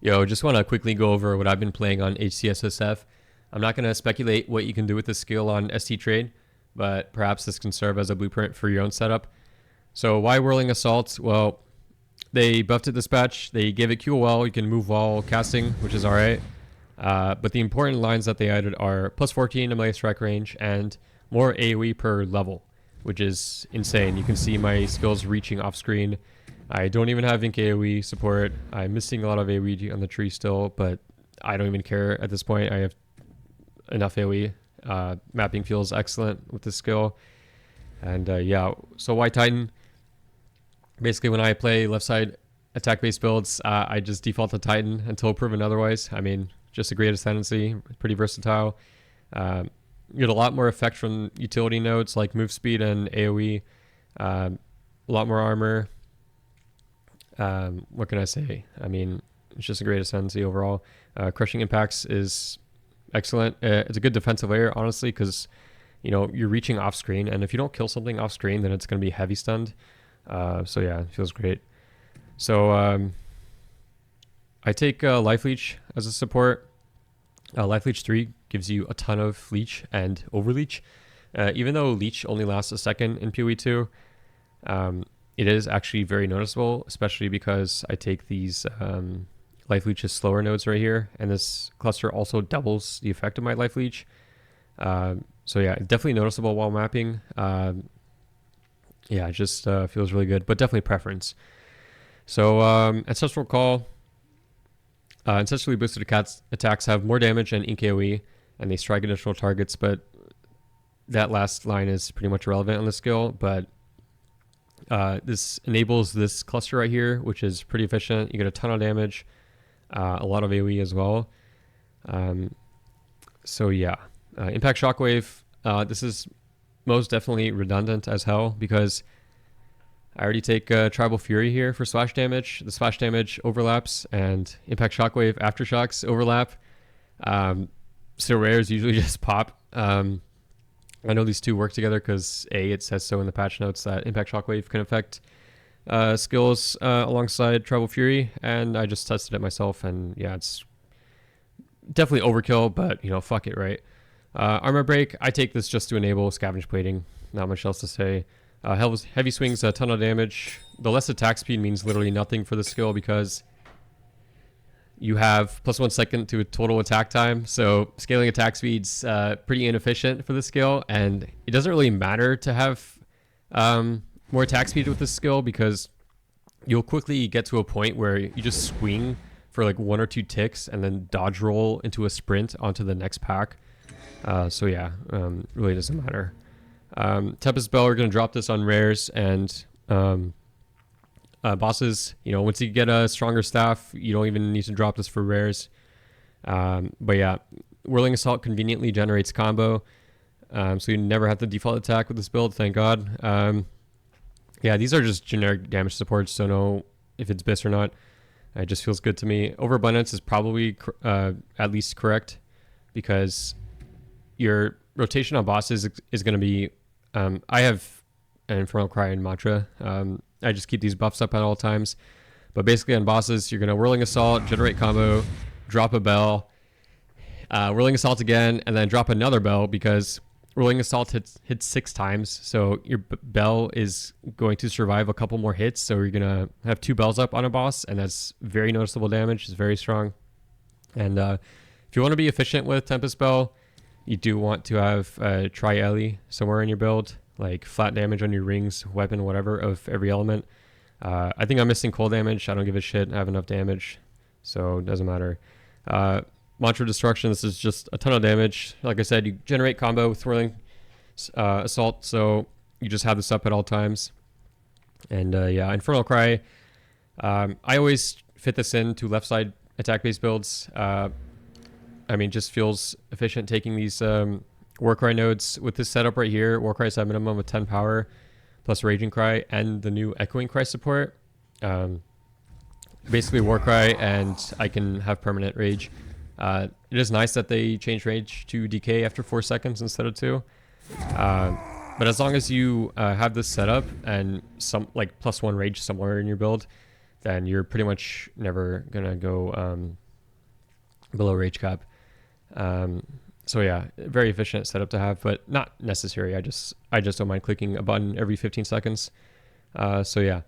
Yo, just want to quickly go over what I've been playing on HCSSF. I'm not going to speculate what you can do with this skill on ST Trade, but perhaps this can serve as a blueprint for your own setup. So why Whirling Assault? Well, they buffed it this patch. They gave it QOL. You can move while casting, which is alright. But the important lines that they added are plus 14 to melee strike range and more AOE per level, which is insane. You can see my skills reaching off screen. I don't even have Ink AOE support. I'm missing a lot of AOE on the tree still, but I don't even care at this point. I have enough AOE. Mapping feels excellent with this skill. And yeah, so why Titan? Basically, when I play left side attack-based builds, I just default to Titan until proven otherwise. I mean, just a great ascendancy, pretty versatile. You get a lot more effect from utility nodes like move speed and AOE. A lot more armor. What can I say? I mean, it's just a great ascendancy overall. Crushing impacts is excellent. It's a good defensive layer, honestly, because you're reaching off screen, and if you don't kill something off screen, then it's going to be heavy stunned. So yeah, it feels great. So I take Life Leech as a support. Life Leech 3 gives you a ton of leech and overleech. Even though leech only lasts a second in PoE 2, it is actually very noticeable, especially because I take these Life Leech's slower nodes right here, and this cluster also doubles the effect of my Life Leech. So yeah, definitely noticeable while mapping. Yeah, it just feels really good, but definitely preference. So Ancestral Call. Ancestrally boosted attacks have more damage and Ink AoE, and they strike additional targets, but that last line is pretty much irrelevant on the skill, but this enables this cluster right here, which is pretty efficient. You get a ton of damage, a lot of AoE as well. So yeah, Impact Shockwave. This is most definitely redundant as hell because I already take Tribal Fury here for splash damage. The splash damage overlaps, and Impact Shockwave aftershocks overlap. So rares usually just pop. I know these two work together because it says so in the patch notes that Impact Shockwave can affect skills alongside Tribal Fury, and I just tested it myself, and yeah, it's definitely overkill, but fuck it, right? Armor Break, I take this just to enable Scavenge Plating. Not much else to say. Heavy Swings, a ton of damage. The less attack speed means literally nothing for the skill because you have +1 second to total attack time, so scaling attack speed's pretty inefficient for the skill, and it doesn't really matter to have more attack speed with this skill because you'll quickly get to a point where you just swing for like 1 or 2 ticks and then dodge roll into a sprint onto the next pack. So yeah, really doesn't matter. Tempest Bell, we're going to drop this on rares and bosses. Once you get a stronger staff, you don't even need to drop this for rares. But yeah, Whirling Assault conveniently generates combo, so you never have to default attack with this build, thank God. Yeah, these are just generic damage supports, so know if it's BIS or not. It just feels good to me. Overabundance is probably at least correct because your rotation on bosses is going to be... I have an Infernal Cry and Mantra. I just keep these buffs up at all times. But basically on bosses, you're going to Whirling Assault, generate combo, drop a bell, Whirling Assault again, and then drop another bell because Whirling Assault hits 6 times. So your bell is going to survive a couple more hits. So you're going to have 2 bells up on a boss, and that's very noticeable damage. It's very strong. And if you want to be efficient with Tempest Bell, you do want to have Tri-Ellie somewhere in your build, like flat damage on your rings, weapon, whatever, of every element. I think I'm missing cold damage. I don't give a shit. I have enough damage, so it doesn't matter. Mantra Destruction, this is just a ton of damage. Like I said, you generate combo with Whirling Assault, so you just have this up at all times. And yeah, Infernal Cry. I always fit this into left side attack-based builds. I mean, just feels efficient taking these Warcry nodes. With this setup right here, Warcry's at minimum of 10 power, plus Raging Cry, and the new Echoing Cry support. Basically Warcry, and I can have permanent Rage. It is nice that they changed Rage to decay after 4 seconds instead of 2. But as long as you have this setup and some like +1 Rage somewhere in your build, then you're pretty much never gonna go below rage cap. So yeah, very efficient setup to have, but not necessary. I just don't mind clicking a button every 15 seconds. So yeah,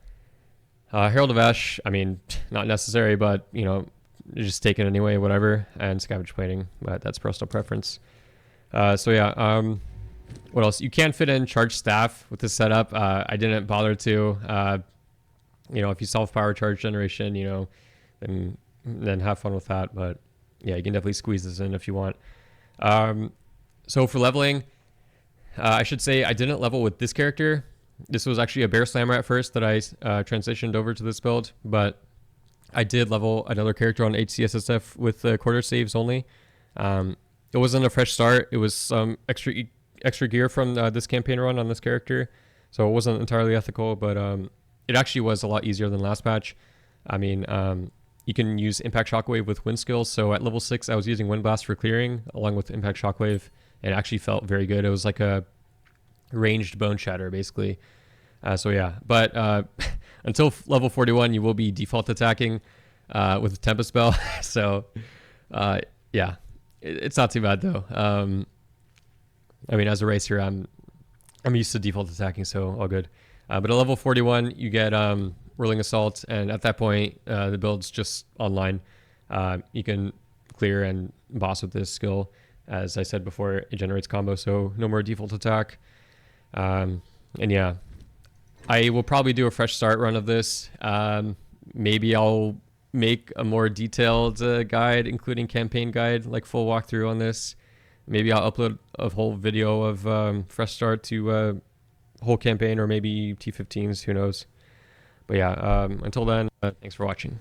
Herald of Ash, I mean, not necessary, but you know, just take it anyway, whatever. And Scavenge Plating, but that's personal preference. So yeah, what else? You can fit in Charge Staff with this setup. I didn't bother to. You know, if you solve power charge generation, you know, then have fun with that. But yeah, you can definitely squeeze this in if you want. So for leveling, I should say I didn't level with this character. This was actually a Bear Slammer at first that I transitioned over to this build, but I did level another character on HCSSF with quarter saves only. It wasn't a fresh start. It was some extra gear from this campaign run on this character, so it wasn't entirely ethical, but it actually was a lot easier than last patch. I mean, you can use Impact Shockwave with wind skills. So at level 6, I was using Wind Blast for clearing along with Impact Shockwave, and it actually felt very good. It was like a ranged Bone Shatter, basically. So yeah, but until level 41, you will be default attacking with Tempest Spell. So yeah, it's not too bad though. I mean, as a racer, I'm used to default attacking, so all good. But at level 41, you get Whirling Assault, and at that point, the build's just online. You can clear and boss with this skill. As I said before, it generates combo, so no more default attack. And yeah, I will probably do a fresh start run of this. Maybe I'll make a more detailed guide, including campaign guide, like full walkthrough on this. Maybe I'll upload a whole video of fresh start to whole campaign, or maybe T15s, who knows. But yeah, until then, thanks for watching.